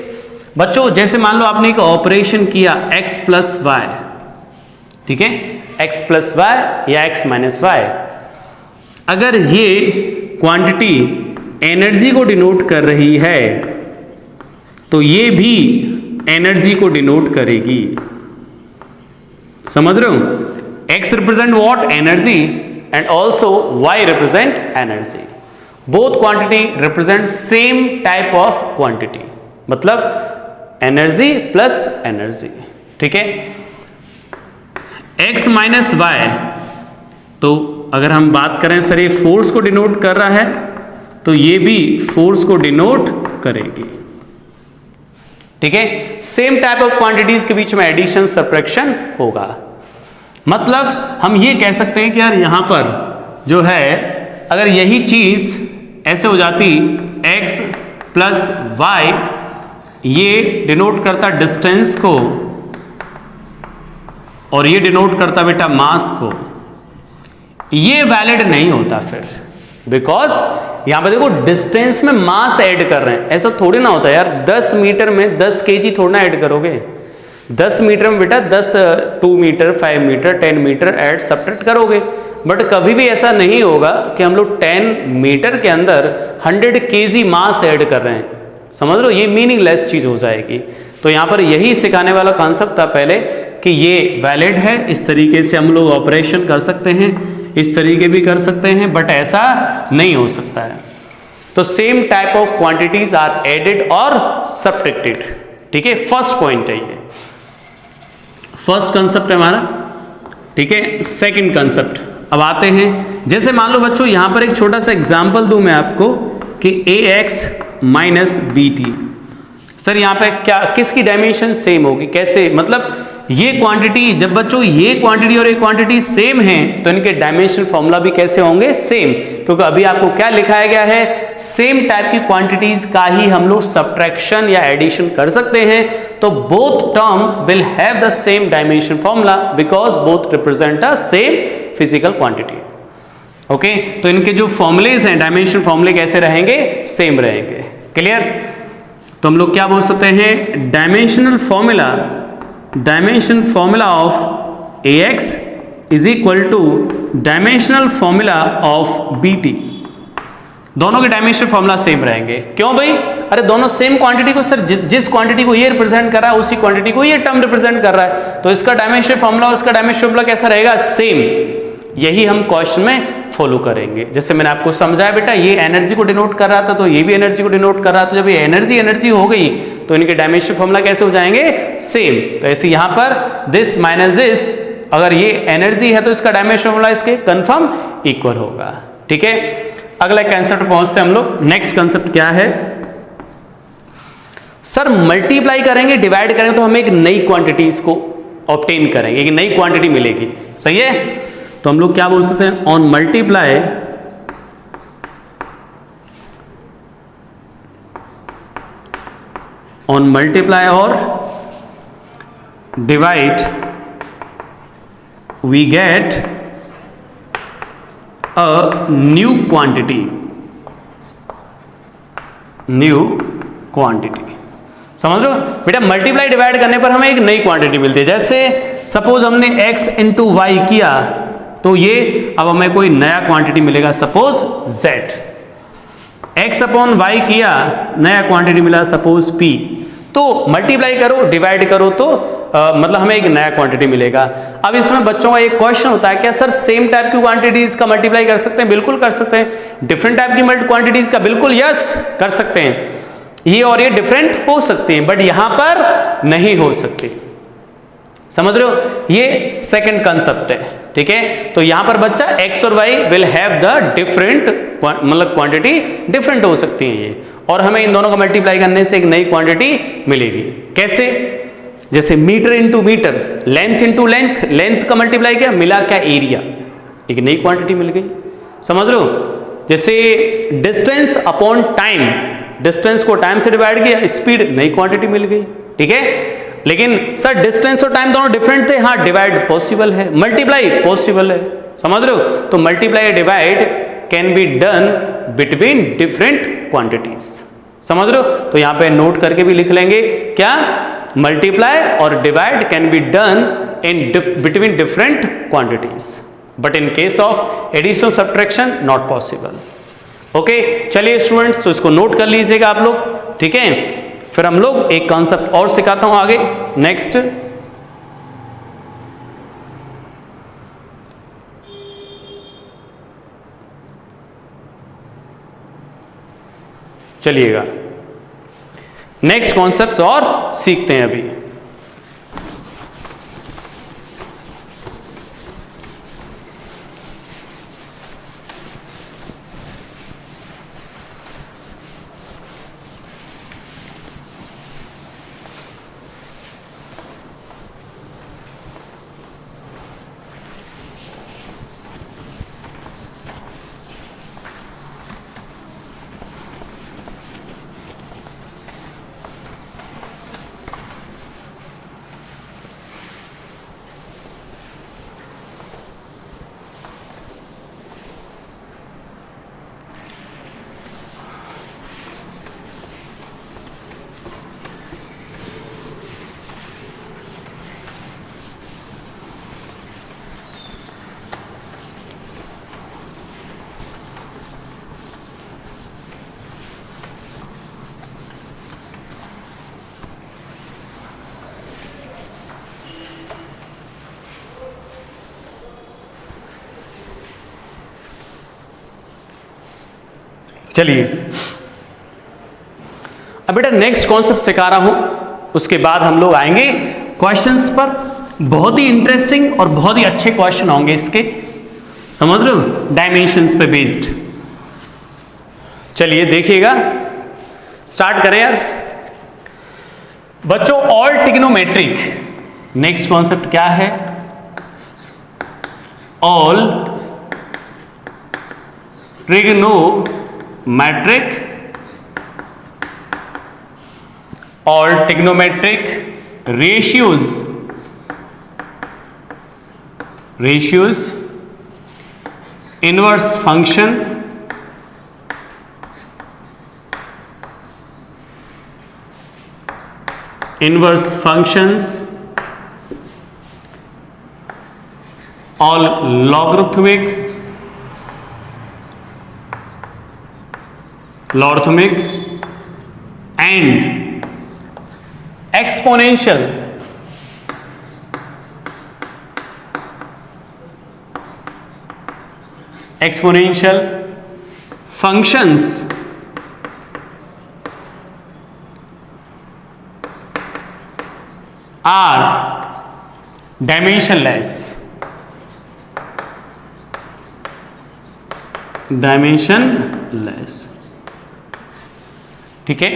Speaker 1: बच्चों, जैसे मान लो आपने एक ऑपरेशन किया x प्लस वाई, ठीक है, x प्लस वाई या x माइनस वाई। अगर ये क्वांटिटी एनर्जी को डिनोट कर रही है तो ये भी एनर्जी को डिनोट करेगी। समझ रहे हो, x represent what, energy, and also y represent energy. Both quantity represent same type of quantity, मतलब एनर्जी प्लस एनर्जी। ठीक है, x माइनस वाई, तो अगर हम बात करें सर ये फोर्स को डिनोट कर रहा है तो ये भी फोर्स को डिनोट करेगी। ठीक है, सेम टाइप ऑफ क्वांटिटीज के बीच में एडिशन सब्ट्रैक्शन होगा। मतलब हम ये कह सकते हैं कि यार यहां पर जो है अगर यही चीज ऐसे हो जाती x प्लस वाई, ये डिनोट करता डिस्टेंस को और ये डिनोट करता बेटा मास को, ये वैलिड नहीं होता फिर, बिकॉज यहां पर देखो डिस्टेंस में मास ऐड कर रहे हैं। ऐसा थोड़ी ना होता यार, 10 मीटर में 10 kg थोड़ा ऐड करोगे। 10 मीटर में बेटा 10 2 metre 5 metre 10 metre add subtract करोगे। बट कभी भी ऐसा नहीं होगा कि हम लोग 10 मीटर के अंदर 100 kg मास ऐड कर रहे हैं। समझ लो, ये मीनिंगलेस चीज हो जाएगी। तो यहां पर यही सिखाने वाला कॉन्सेप्ट था पहले कि ये वैलिड है, इस तरीके से हम लोग ऑपरेशन कर सकते हैं, इस तरीके भी कर सकते हैं, बट ऐसा नहीं हो सकता है। तो same type of quantities are added और सब्ट्रैक्टेड। ठीक है, फर्स्ट पॉइंट है ये, फर्स्ट कंसेप्ट है हमारा। ठीक है, सेकंड कंसेप्ट अब आते हैं। जैसे मान लो बच्चों यहां पर एक छोटा सा एग्जांपल दूं मैं आपको कि ax minus B T. Sir यहां पे क्या किसकी डायमेंशन सेम होगी, कैसे, मतलब ये क्वांटिटी, जब बच्चों ये क्वांटिटी और ये क्वांटिटी सेम है तो इनके डायमेंशनल फॉर्मूला भी कैसे होंगे, सेम, क्योंकि अभी आपको क्या लिखाया गया है, सेम टाइप की क्वांटिटीज का ही हम लोग सब्ट्रैक्शन या एडिशन कर सकते हैं, तो both term will have the same dimension formula because both represent a same physical quantity. Okay, तो इनके जो फॉर्मुलेज हैं, डायमेंशन फॉर्मूले कैसे रहेंगे, सेम रहेंगे। क्लियर? तो हम लोग क्या बोल सकते हैं, dimension formula of AX is equal two dimensional formula of BT। दोनों के डायमेंशन फॉर्मूला सेम रहेंगे। क्यों भाई? अरे दोनों सेम क्वांटिटी को, सर जिस क्वांटिटी को ये रिप्रेजेंट कर रहा है उसी क्वांटिटी को ये टर्म रिप्रेजेंट कर रहा है, तो इसका डायमेंशन फॉर्मूला और इसका डायमेंशन फॉर्मूला कैसा रहेगा, सेम। यही हम क्वेश्चन में फॉलो करेंगे। जैसे मैंने आपको समझाया बेटा, ये एनर्जी को डिनोट कर रहा था तो ये भी एनर्जी को डिनोट कर रहा था, जब ये एनर्जी हो गई तो इनके डायमेंशन फॉर्मूला कैसे हो जाएंगे, सेम। तो ऐसे यहां पर दिस माइनस दिस, अगर ये एनर्जी है तो इसका डायमेंशन फॉर्मूला इसके कंफर्म इक्वल होगा। ठीक है, अगला कंसेप्ट पहुंचते हैं हम लोग। नेक्स्ट कंसेप्ट क्या है, सर मल्टीप्लाई करेंगे, डिवाइड करेंगे तो हमें एक नई क्वांटिटीज को ऑब्टेन करेंगे, एक नई क्वांटिटी मिलेगी। सही है, तो हम लोग क्या बोल सकते हैं, ऑन मल्टीप्लाई और divide we get a new quantity. समझ लो बेटा, मल्टीप्लाई डिवाइड करने पर हमें एक नई क्वांटिटी मिलती है। जैसे सपोज हमने x इंटू वाई किया तो ये अब हमें कोई नया क्वांटिटी मिलेगा, suppose z। x upon Y किया, नया क्वांटिटी मिला सपोज p। तो मल्टीप्लाई करो, डिवाइड करो तो मतलब हमें एक नया क्वांटिटी मिलेगा। अब इसमें बच्चों का एक क्वेश्चन होता है, क्या सर सेम टाइप की क्वांटिटीज का मल्टीप्लाई कर सकते हैं? बिल्कुल कर सकते हैं। डिफरेंट टाइप की क्वांटिटीज का बिल्कुल यस कर सकते हैं। ये और ये डिफरेंट हो सकते हैं, बट यहां पर नहीं हो सकते। समझ रहे हो, ये सेकंड कंसेप्ट है। ठीक है, तो यहां पर बच्चा x और y will have the different, मतलब क्वांटिटी डिफरेंट हो सकती है ये, और हमें इन दोनों का मल्टीप्लाई करने से एक नई क्वांटिटी मिलेगी। कैसे? जैसे metre into metre, length into length, length का मल्टीप्लाई किया, मिला क्या, एरिया, एक नई क्वांटिटी मिल गई। समझ लो, जैसे डिस्टेंस अपॉन टाइम, डिस्टेंस को टाइम से डिवाइड किया, स्पीड, नई क्वांटिटी मिल गई। ठीक है, लेकिन सर डिस्टेंस और टाइम दोनों डिफरेंट थे, हाँ डिवाइड पॉसिबल है, मल्टीप्लाई पॉसिबल है। समझ रहे हो, तो multiply divide can be done between different quantities. समझ रहे हो, तो यहां पे नोट करके भी लिख लेंगे, क्या, मल्टीप्लाई और divide can be done in between different quantities, but in case of addition subtraction not possible. Okay, चलिए स्टूडेंट्स, तो इसको नोट कर लीजिएगा आप लोग। ठीक है, फिर हम लोग एक कॉन्सेप्ट और सिखाता हूं आगे। नेक्स्ट, चलिएगा नेक्स्ट कॉन्सेप्ट्स और सीखते हैं अभी। चलिए, अब बेटा नेक्स्ट कॉन्सेप्ट सिखा रहा हूं, उसके बाद हम लोग आएंगे क्वेश्चंस पर। बहुत ही इंटरेस्टिंग और बहुत ही अच्छे क्वेश्चन होंगे इसके, समझ रहे हो, डायमेंशंस पे बेस्ड। चलिए देखिएगा, स्टार्ट करें यार बच्चों। ऑल ट्रिग्नोमेट्रिक नेक्स्ट कॉन्सेप्ट क्या है? ऑल ट्रिग्नोमेट्रिक और trigonometric ratios inverse function inverse functions, all logarithmic and exponential functions are dimensionless. ठीक है।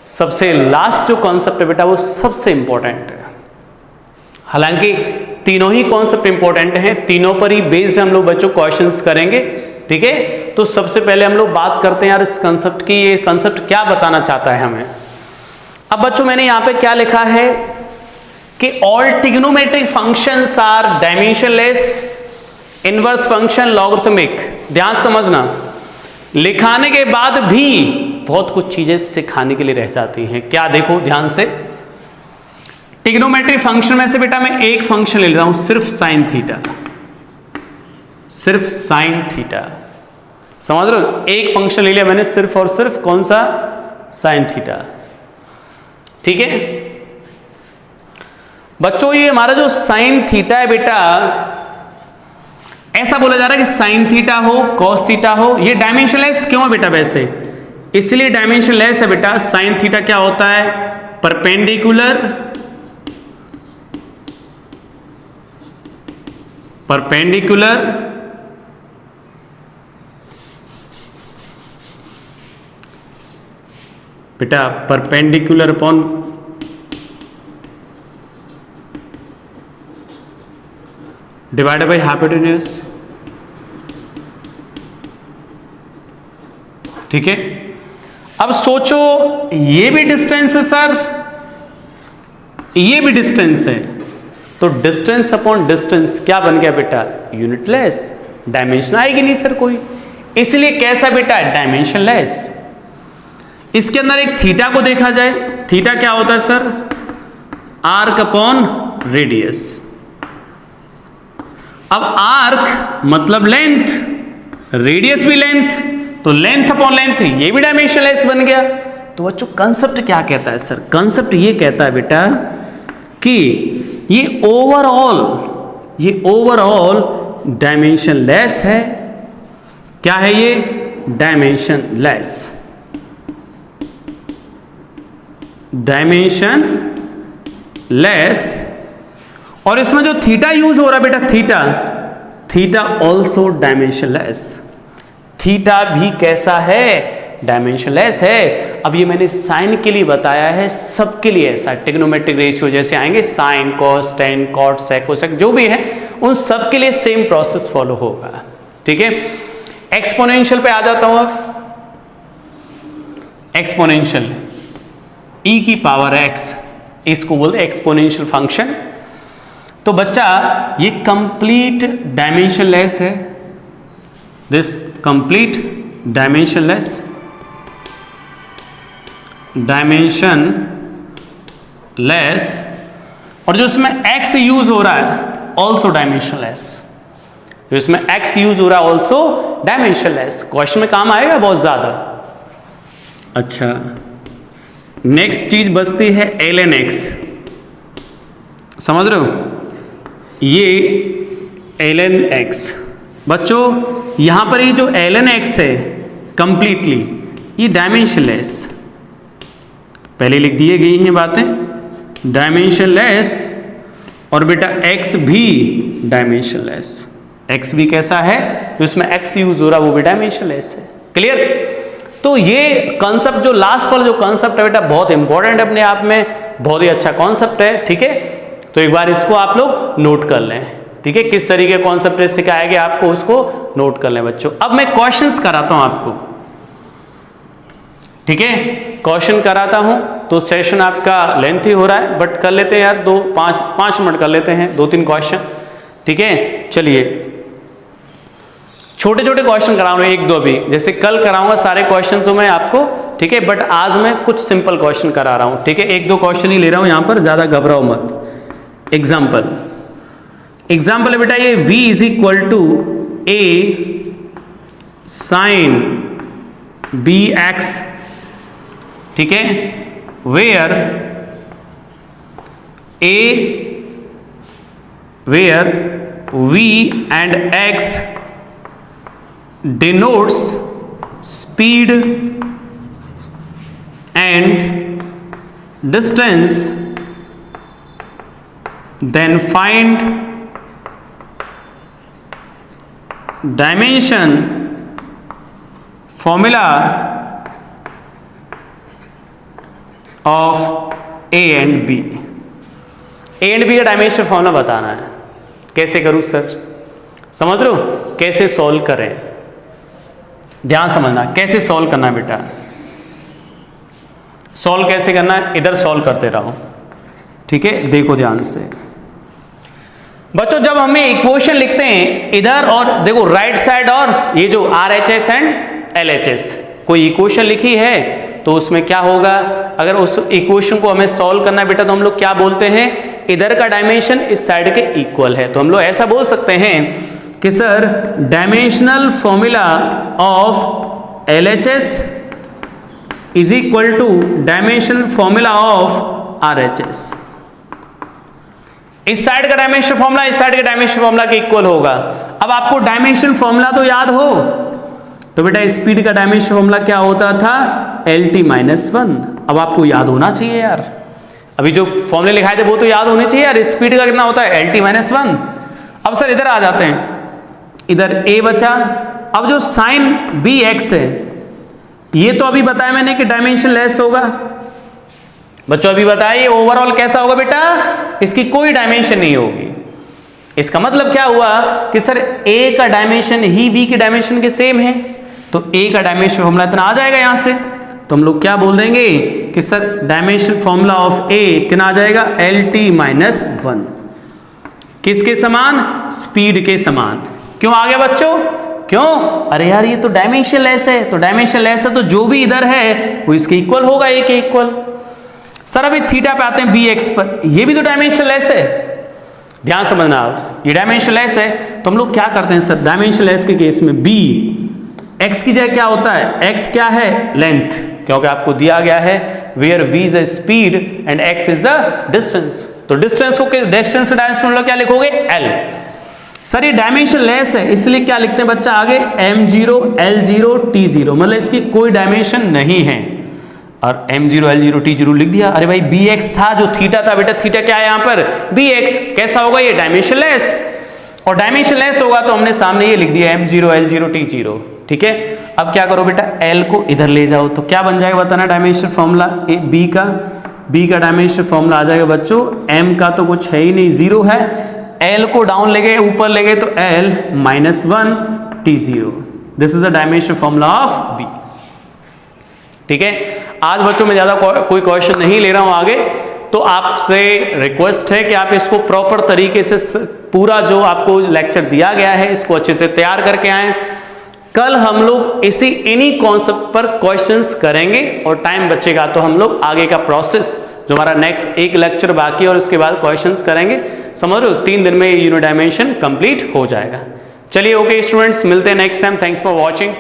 Speaker 1: सबसे लास्ट जो कॉन्सेप्ट है बेटा वो सबसे इंपॉर्टेंट है। हालांकि तीनों ही कॉन्सेप्ट इंपॉर्टेंट हैं, तीनों पर ही बेस्ड हम लोग बच्चों क्वेश्चंस करेंगे। ठीक है, तो सबसे पहले हम लोग बात करते हैं यार इस कंसेप्ट की, ये कंसेप्ट क्या बताना चाहता है हमें। अब बच्चों मैंने यहां पे क्या लिखा है कि all trigonometric functions are dimensionless, inverse function logarithmic. ध्यान समझना, लिखाने के बाद भी बहुत कुछ चीजें सिखाने के लिए रह जाती हैं। क्या देखो ध्यान से, ट्रिग्नोमेट्रिक फंक्शन में से बेटा मैं एक फंक्शन ले रहा हूं, सिर्फ साइन थीटा, सिर्फ साइन थीटा। समझ रहे हो, एक फंक्शन ले लिया मैंने सिर्फ और सिर्फ, कौन सा? Sine theta. ठीक है बच्चों, ये हमारा जो साइन थीटा है बेटा, ऐसा बोला जा रहा है कि साइन थीटा हो कॉस थीटा हो, ये डायमेंशनलेस क्यों है बेटा? वैसे इसलिए डायमेंशनलेस है बेटा, साइन थीटा क्या होता है? परपेंडिकुलर बेटा perpendicular upon divided by hypotenuse. ठीक है, अब सोचो ये भी डिस्टेंस है सर, ये भी डिस्टेंस है, तो डिस्टेंस अपॉन डिस्टेंस क्या बन गया बेटा? यूनिटलेस। डायमेंशन आएगी नहीं सर कोई, इसलिए कैसा बेटा? डायमेंशनलेस। इसके अंदर एक थीटा को देखा जाए, थीटा क्या होता है सर? Arc upon radius. अब आर्क मतलब लेंथ, रेडियस भी लेंथ, तो लेंथ अपॉन लेंथ, ये भी डायमेंशनलेस बन गया। तो बच्चों कंसेप्ट क्या कहता है सर? कंसेप्ट ये कहता है बेटा कि ये ओवरऑल डायमेंशनलेस है। क्या है ये? डायमेंशनलेस और इसमें जो थीटा यूज हो रहा है बेटा, थीटा ऑल्सो डायमेंशनलेस। थीटा भी कैसा है? डायमेंशनलेस है। अब ये मैंने साइन के लिए बताया है, सबके लिए ऐसा। ट्रिग्नोमेट्रिक रेशियो जैसे आएंगे, sine cos tan cot sec cosec जो भी है, उन सब के लिए सेम प्रोसेस फॉलो होगा। ठीक है, एक्सपोनेंशियल पे आ जाता हूं। अब एक्सपोनेंशियल e की पावर x, इसको बोलते हैं एक्सपोनेंशियल फंक्शन। तो बच्चा ये कंप्लीट डायमेंशनलेस है, दिस कंप्लीट डायमेंशनलेस और जो इसमें x यूज हो रहा है ऑल्सो डायमेंशनलेस, जो इसमें x यूज हो रहा है ऑल्सो डायमेंशनलेस। क्वेश्चन में काम आएगा बहुत ज्यादा। अच्छा, नेक्स्ट चीज बचती है ln x। समझ रहे हो, ये ln x बच्चों, यहां पर ये जो ln x है कंप्लीटली ये डायमेंशनलेस, पहले लिख दिए गई हैं बातें, डायमेंशनलेस। और बेटा x भी डायमेंशनलेस, x भी कैसा है? जो इसमें x यूज हो रहा है वो भी डायमेंशनलेस है। क्लियर? तो ये कॉन्सेप्ट जो लास्ट वाला जो कॉन्सेप्ट है बेटा बहुत इंपॉर्टेंट है अपने आप में। बहुत ही अच्छा कॉन्सेप्ट है, ठीक है। तो एक बार इसको आप लोग नोट कर लें, ठीक है। किस तरीके का कॉन्सेप्ट सिखाया गया आपको उसको नोट कर लें बच्चों। अब मैं क्वेश्चंस कराता हूं आपको, ठीक है। क्वेश्चन कराता हूं तो सेशन आपका लेंथी हो रहा है, बट कर लेते हैं यार, 5 मिनट कर लेते हैं, 2-3 क्वेश्चन, ठीक है। चलिए छोटे छोटे क्वेश्चन कराऊंगा, 1-2 भी, जैसे कल कराऊंगा सारे क्वेश्चन तो मैं आपको, ठीक है, बट आज मैं कुछ सिंपल क्वेश्चन करा रहा हूं, ठीक है। 1-2 क्वेश्चन ही ले रहा हूं यहां पर, ज्यादा घबराओ मत। एग्जाम्पल है बेटा ये, v is equal to a sine bx, ठीक है, where v and x denotes speed and distance, then find dimension formula of a and b। a and b का डायमेंशन फॉर्मूला बताना है। कैसे करूं सर? समझ रहे हो कैसे सॉल्व करें? ध्यान समझना, कैसे सॉल्व करना है बेटा। सॉल्व कैसे करना है, इधर सॉल्व करते रहो, ठीक है। देखो ध्यान से बच्चों, जब हमें इक्वेशन लिखते हैं इधर और देखो राइट साइड, और ये जो RHS एंड LHS कोई इक्वेशन लिखी है तो उसमें क्या होगा, अगर उस इक्वेशन को हमें सॉल्व करना है बेटा तो हम लोग क्या बोलते हैं, इधर का डायमेंशन इस साइड के इक्वल है, तो हम लोग ऐसा बोल सकते हैं कि sir dimensional formula of LHS is equal two dimensional formula of RHS। इस साइड का डायमेंशन फॉर्मूला इस साइड के डायमेंशन फॉर्मूला के इक्वल होगा। अब आपको डायमेंशन फॉर्मूला तो याद हो, तो बेटा स्पीड का डायमेंशन फॉर्मूला क्या होता था, LT-1। अब आपको याद होना चाहिए यार, अभी जो फॉर्मूले लिखाए थे वो तो याद होने चाहिए यार। स्पीड का कितना होता है, LT-1। अब सर इधर आ जाते हैं, इधर a बचा। अब जो साइन bx है ये तो अभी बताया मैंने कि डायमेंशन लेस होगा बच्चों, अभी बताया ये ओवरऑल कैसा होगा बेटा, इसकी कोई डायमेंशन नहीं होगी। इसका मतलब क्या हुआ कि सर a का डायमेंशन ही b की डायमेंशन के सेम है, तो a का डायमेंशन फॉर्मूला इतना आ जाएगा यहां से, तो हम लोग क्या बोल देंगे कि sir dimension formula of a कितना आ जाएगा, LT-1। किसके समान, स्पीड के समान। क्यों आ गया बच्चों, क्यों, अरे यार ये तो डायमेंशन लेस है, तो डायमेंशन लेस है तो जो भी इधर है वो इसके इक्वल होगा, a के इक्वल। सर अभी थीटा पे आते हैं bx पर, ये भी तो डायमेंशन लेस है, ध्यान समझना आप, ये डायमेंशन लेस है, तो हम लोग क्या करते हैं सर, डायमेंशन लेस के केस में b x की जगह क्या होता है, x क्या है, लेंथ, क्योंकि आपको दिया गया है where v is a speed and x is a distance, तो डिस्टेंस को डिस्टेंस का डायमेंशन क्या लिखोगे, l। सर ये डायमेंशन लेस है इसलिए क्या लिखते हैं बच्चा आगे, m0 l0 t0, मतलब इसकी कोई डायमेंशन नहीं है, और m0 l0 t0 लिख दिया। अरे भाई bx था जो थीटा था बेटा, थीटा क्या है यहाँ पर, bx, कैसा होगा ये, डायमेंशन लेस, और डायमेंशन लेस होगा तो हमने सामने ये लिख दिया m0 l0 t0, ठीक है। अब क्या करो बेटा, l को इधर ले जाओ तो क्या बन जाएगा बताना, डायमेंशन फॉर्मूला b का डायमेंशन फॉर्मूला आ जाएगा बच्चों, m का तो कुछ है ही नहीं, 0 है, l को डाउन ले गए ऊपर ले गए तो l-1 t0, this is the dimension formula of b, ठीक है। आज बच्चों में ज्यादा कोई क्वेश्चन नहीं ले रहा हूं आगे, तो आपसे रिक्वेस्ट है कि आप इसको प्रॉपर तरीके से पूरा जो आपको लेक्चर दिया गया है इसको अच्छे से तैयार करके आए। कल हम लोग इन्हीं कॉन्सेप्ट पर क्वेश्चंस करेंगे, और टाइम बचेगा तो हम लोग आगे का प्रोसेस जो हमारा नेक्स्ट एक लेक्चर बाकी है और उसके बाद क्वेश्चंस करेंगे, समझ रहे हो, 3 दिन में यूनिट डायमेंशन कंप्लीट हो जाएगा। चलिए ओके स्टूडेंट्स, मिलते हैं next time, thanks for watching.